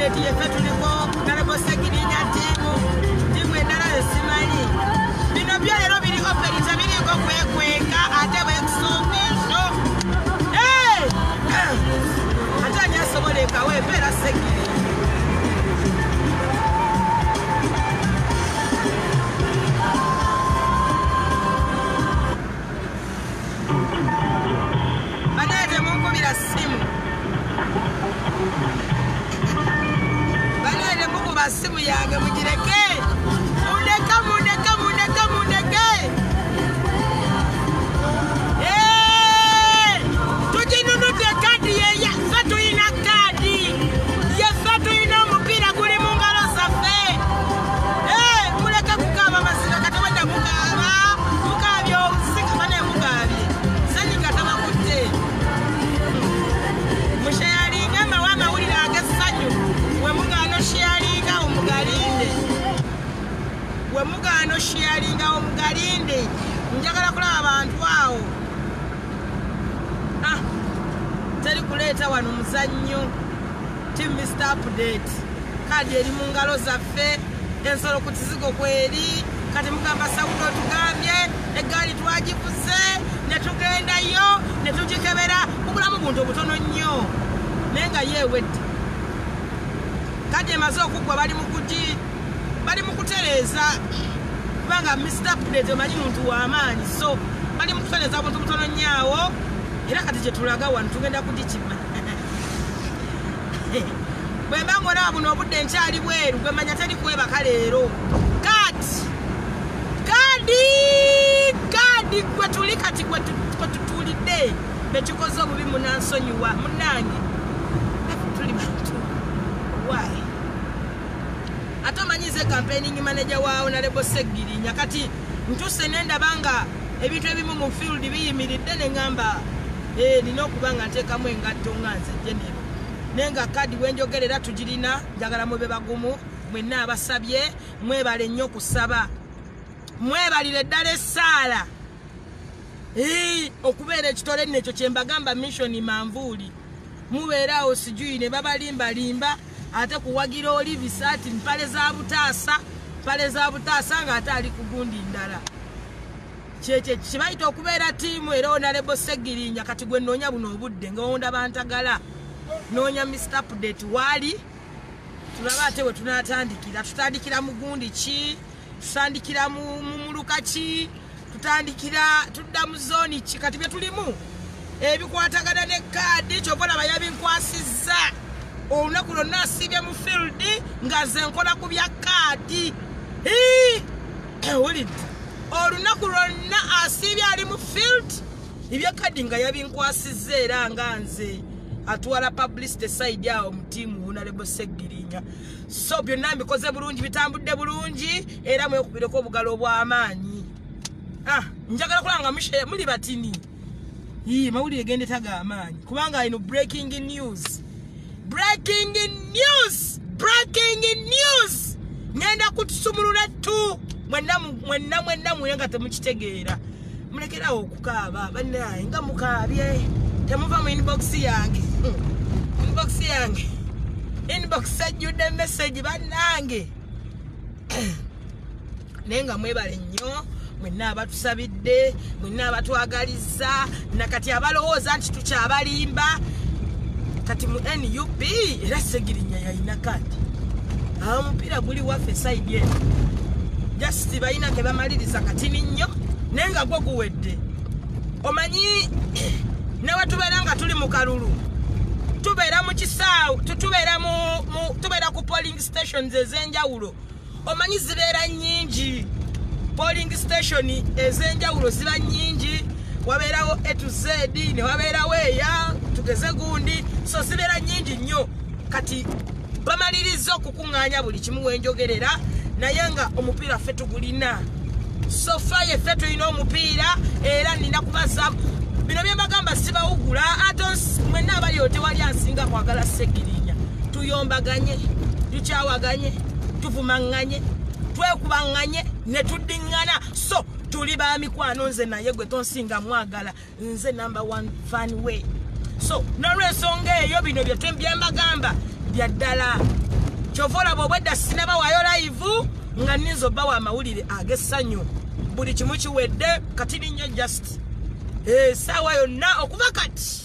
update yefe tuliko nalebo segirinya timu endala esimali bino byo lero biri operita biriko kwekweka ate bwekusuubisho ate anyasoboleka wepera segiri banete munkubira simu banete mukuba simu yange mugireke mundeke tujinunute kadi yeya fe tuyina kadi yefe tuyina omupira guli mu ngalo zaffe muleke kukaba masika katawedde mukabye obusika bane mugabye sanyika tabakutte mushayalinga mawa amawulire ag'essanyu wemugano shayalinga omugalinde wemugano shayalinga omugalinde njagala kulaba abantu awo teri kuleeta wano muzannyo team Mr. Update kadi eri mu ngalo zaffe ensolo ku kizigo kweri kati mugamba Sawulo tugambye eggaali twagivuze ne tugendayo ne tugikebera obulamu buntu obutono nnyo naye nga yeewedde kadi emaze okuggwa bali mu kutereeza kubanga Mr. Update omanyi muntu w'amaanyi so bali mu kutereeza obuntu butono nnyo era kati gye tulaga wano tugenda kugikima bwe mba ng'olaba buno obudde nkyali bweru gwe manya teri kwebaka leero kadi gwe tuli kati gwe tutuulidde bekikoze obubi munansonyiwa munnange tuli bantu why ate omanyize campaigning manager waawo nalebo Segirinya kati ntuse nendaba nga ebintu ebimu mu field biyimiridde ne ngamba nina okuba nga nteekamu engatto nga nze genero naye nga kadi wenjogerera tugirina njagala mube bagumu mwenna abasabye mwebale nnyo kusaba mwebalire ddala essaala okubeera ekitole nno ekyo kyembagamba mission manvuuli mubeeraawo sijui ne babalimbalimba ate kuwagira oli bisaati mpale za butaasa nga ate ali ku gundi ndala kyekyo kibayita okubeera ttiimu era onalebo Segirinya kati gwe noonya buno obudde nga wonda bantagala noonya Mr. Update waali tulaba ate we tunatandikira tutandikira mu gundi ki tutandikira mu muluka ki tudda mu zooni ki kati bye tulimu ebikwatagana ne kaadi kyova olaba yabinkwasizza olunaku lwonna asiibye mu field nga ze nkola ku bya kaadi wulidde olunaku lwonna asiibye ali mu field ebya kaadi nga yabinkwasizza era nga nze atwala publicity side awo mu ttiimu wunalebo Segirinya so byonna mbikoze bulungi bitambudde bulungi era mwekubireko obugalo obw'amaanyi njagala kulanga muli batini mawulire gende tagaamaanyi kubanga ino breaking news ngenda kutusumulula tu mwenna muyenga temukitegeera mulekerawo okukaaba bannaye nga mukaabye temuva mu inbox yange inbox ajjudde message bannange naye nga mwebale nnyo mwenna abatusabidde mwenna abatwagaliza nakati abalowooza nti tukyabalimba kati mu NUP era Segirinya yalina kati omupiira guli waffe side eno just balina ke bamaliriza katini nnyo naye nga gwo guwedde omanyi newe tubeera nga tuli mu kalulu tubeera mu kisaawe tubeera ku polling stations ez'enjawulo omanyi zibeera nnyingi polling station ez'enjawulo ziba nnyingi wabeerawo A to Z ne wabeerawo eya tugeze gundi so zibeera nnyingi nnyo kati bamaliriza okukuŋŋaanya buli kimu wenjogerera naye nga omupiira ffe tugulina so faye ffe tulina omupiira era nina kubaza bino bye mbagamba sibawugula ate mwenna abali tewali ansinga kwagala Segirinya tuyombaganye tukyawaganye tuvumaŋŋanye twekubaŋŋanye ne tuddiŋŋana so tuli ba mikwano nze naye gwe tonsinga mwagala nze number 1 fan way so n'olwensonga eyo bino bye mbagamba bya ddala Chovola bobwedda sinaba wayo live nga ninzo bawa amawulire agessanyu buli kimu kiwedde kati nnyo just sawa yonna okuva kati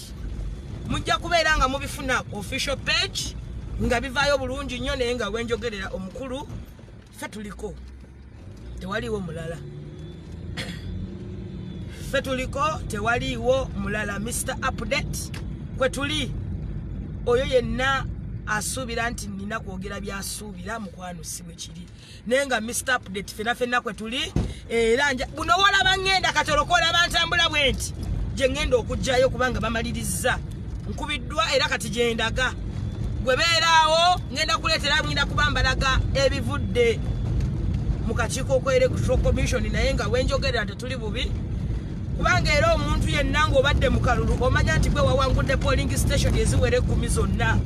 mujja kubeera nga mubifuna official page nga bivaayo bulungi nnyo naye nga wenjogerera omukulu ffe tuliko tewaliwo mulala ffe tuliko tewaliwo mulala Mr. Update kwe tuli oyo yenna asuubira nti nina kwogera byasuubira mukwano si bwe kiri naye nga Mr. Update fenna kwe tuli era buno wolaba ngenda katolokola bantambula bwenti gye ngenda okujjayo kubanga bamaliriza nkubiddwa era kati gyendaga gwe beeraawo ngenda kuleetera ngenda kubambalaga ebivudde mu kakiiko ku Electoral Commission naye nga wenjogerera tetuli bubi kubanga era omuntu yenna ng'obadde mu kalulu omanya nti gwe wawangudde polling station eziwera 10 zonna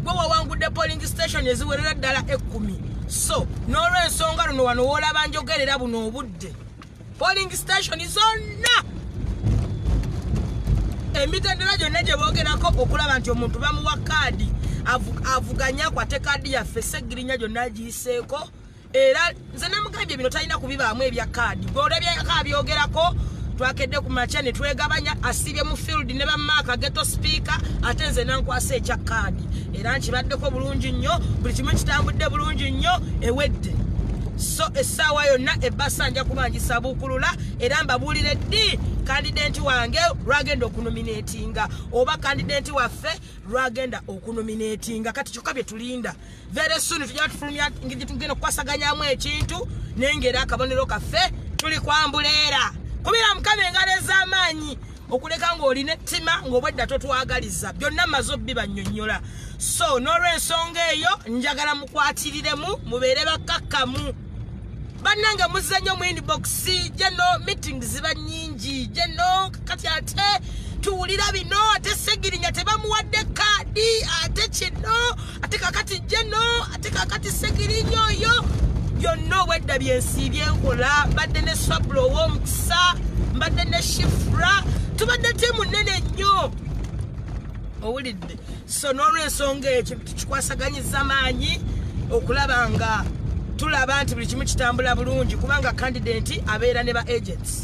gwe wawangudde polling station eziwerera ddala 10 so n'olw'ensonga luno wano woolaba njogerera buno obudde polling station zonna emitendera gyonna gye boogerako okulaba nti omuntu bamuwa kaadi avuganya kwate kaadi yaffe Sseggirinya gyonna agiyiseeko era nze namugambye bino talina kubibaamu ebya kaadi gweolebyeko abyogerako twakedde ku makya ne twegabanya asibye mu field ne bamaaka geto speaker ate nze nankwasa ekya kaadi era nkibaddeko bulungi nnyo buli kimu kitambudde bulungi nnyo ewedde so essaawa yonna ebbasa nja kubangisa bukulula era mbabuulire ddi kandidenti wange lwagenda okunominatinga oba kandidenti waffe lwagenda okunominatinga kati kyokka bye tulinda very soon tujja tufulumya ngeri tugenda okukwasaganyamu ekintu naye ng'era akabonero kaffe tuli kwambuleera kubira mukama engalo ez'amaanyi okuleka ng'olina ettima ng'obwedda totwagaliza byonna maze bibanyonnyola so n'olw'ensonga eyo njagala mukwatiriramu mubeere bakkakkamu bannange muzanyo mu inbox jeno meetings ziba nnyingi jeno kati ate tuwulira bino ate Sseggirinya tebamuwadde kaadi ate kino ate kakati jeno ate kakati Sseggirinya oyo byonna obwedda byensiibye enkola mbadde ne Swablo ow'omukisa mbadde ne Shifra tubadde ttiimu nnene nnyo owulidde so n'olw'ensonga ekyo tukikwasaganyiza maanyi okulaba nga tulaba nti buli kimu kitambula bulungi kubanga candidate abeera ne ba agents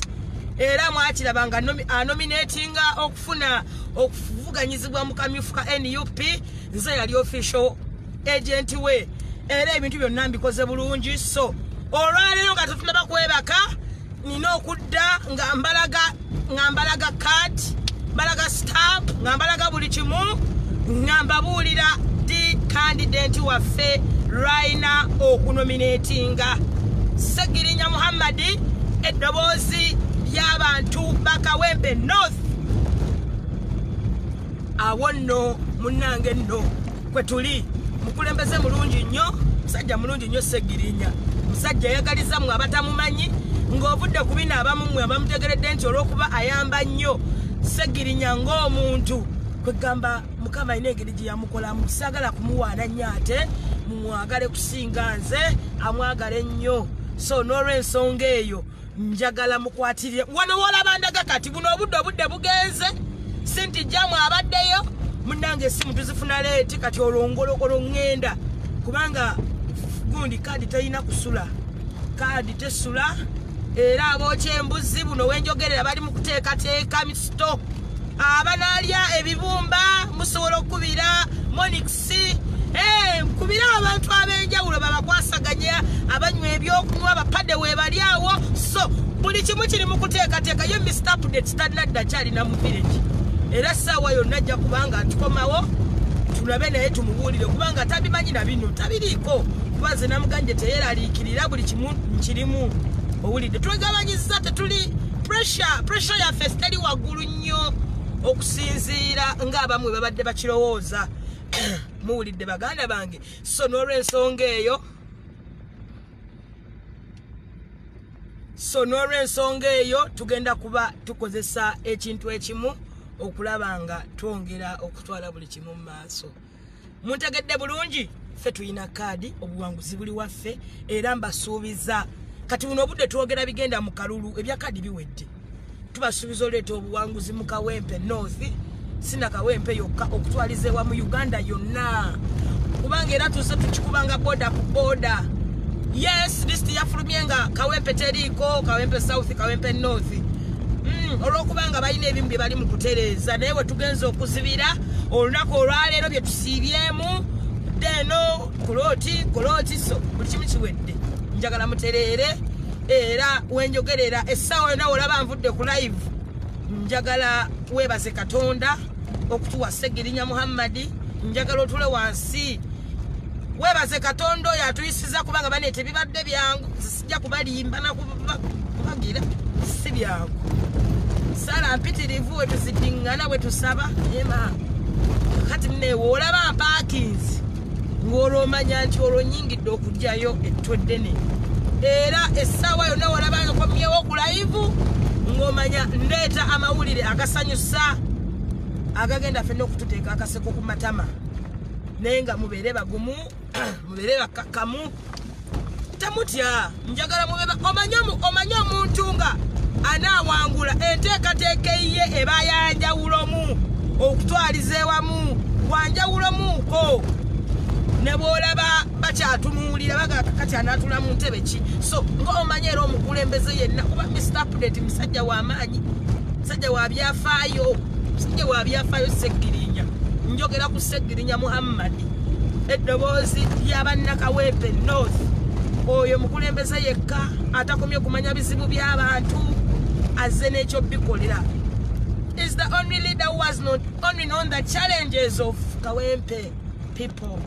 era mwakirabanga anominatinga okufuna okuvuganyizibwa mu kamyufu ka NUP nze yali official agent we era ebintu byonna mbikoze bulungi so olwaleero nga tutunaba kwebaka nina okudda nga mbalaga card mbalaga stamp nga mbalaga buli kimu nga mbabuulira di candidate waffe Raina okunominatinga Sseggirinya Muhammad eddoboozi ly'abantu bakawempe North awo nno munnange nno kwe tuli mukulembeze mulungi nnyo musajja mulungi nnyo Sseggirinya musajja yagaliza mmwe abatamumanyi ng'ovudde ku bino abamu mmwe abamutegeredde nti olw'okuba ayamba nnyo Sseggirinya ng'omuntu kwegamba mukama alina engeri gye yamukolamu saagala kumuwaana nnyo ate mumwagale kusinga nze amwagale nnyo so n'olw'ensonga eyo njagala mukwatirire wano woolaba ndaga kati buno obudde bugenze senti jamu abaddeyo munnange essimu tuzifuna leeti kati olwongolokolo ŋŋenda kubanga gundi kaadi talina kusula kaadi tesula era abookya embuzi buno wenjogerera bali mu kuteekateeka misito abanaalya ebibumba musobola okukubira Monix kubira abantu ab'enjawulo babakwasaganya abanywa ebyokunywa abapadde weebali awo so buli kimu kiri mu kuteekateeka yo Mr. Update talina kyalina mu village era ssaawa yonna ajja kubanga atukomawo tulabe naye tumubuulire kubanga tabimanyi na bino tabiriiko kuba nze namuganje teyeeraliikirira buli kimu nkirimu owulidde twegabanyiza tetuli pressure yaffe teri waggulu nnyo okusinziira ng'abamu babadde bakirowooza muwulidde baganda bange so n'olw'ensonga eyo tugenda kuba tukozesa ekintu ekimu okulaba nga twongera okutwala buli kimu mu maaso muntegedde bulungi ffe tulina kaadi obuwanguzi buli waffe era mbasuubiza kati buno obudde twogera bigenda mu kalulu ebya kaadi biwedde tubasuubiza oleeta obuwanguzi mu Kawempe North sina Kawempe yokka okutwaliza ewa mu Uganda yonna kubanga era tuze tukikubanga boda ku boda. Yes, list yafulumye nga Kawempe teriiko, Kawempe South, Kawempe North. Olwokubanga balina ebimu bye bali mu kutereeza naye we tugenza okuzibira olunaku olwaleero bye tusiibyemu deno kuloti so buli kimu kiwedde. Njagala mutereere era wenjogerera essaawa yonna olaba nvudde ku live njagala weebaze Katonda okutuwa Ssegirinya Muhammad. Njagala otule wansi weebaze Katonda oyo atuyisiza kubanga baneete bibadde byangu sijja kubalimba nakubagira si byangu. Sala mpitirivu we tuziddingana we tusaba ema kati mneewo olaba mpaakins ng'olwomanya nti olwo nnyingidde okujjayo ettweddene era essaawa yonna olaba nga komyewo ku live ng'omanya ndeeta amawulire agasanyusa agagenda ffenna okututeeka akaseko ku matama naye nga mubeere bagumu mubeere bakkakkamu temutya. Njagala omanye omuntu nga anaawangula enteekateeka ye eba yanjawulomu okutwaliza ewamu wanjawulomuuko ne bw'olaba bakyatunuulira baga kati anaatula mu ntebe ki. So ng'omanye era omukulembeze yenna kuba Mr. Update musajja w'amaanyi, musajja wa byafaayo, musajja wa byafaayo Ssegirinya. Njogera ku Ssegirinya Muhammad eddoboozi ly'abannakawempe North. Oyo mukulembeze yekka atakomye kumanya bizibu by'abantu azze n'ekyo bikolera. Is the only leader who has not only known the challenges of Kawempe people.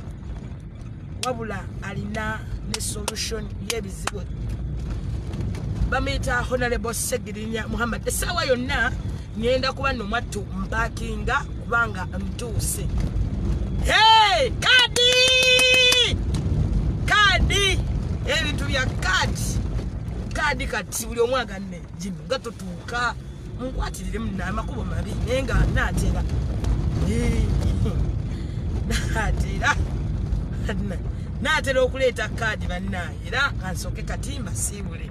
Wabula alina ne solution y'ebizibu. Bamuyita Honorable Ssegirinya Muhammad. Essaawa yonna ngenda kuba nno mwattu mpakinga kubanga ntuuse. Hey! Kadi! Ebintu bya kadi kati buli omu aganne Jimmy nga totuuka nkwatirire mu amakubo mabi naye nga naatera naatera okuleeta kadi bannaaye era nga nsooke kati mbasiibule.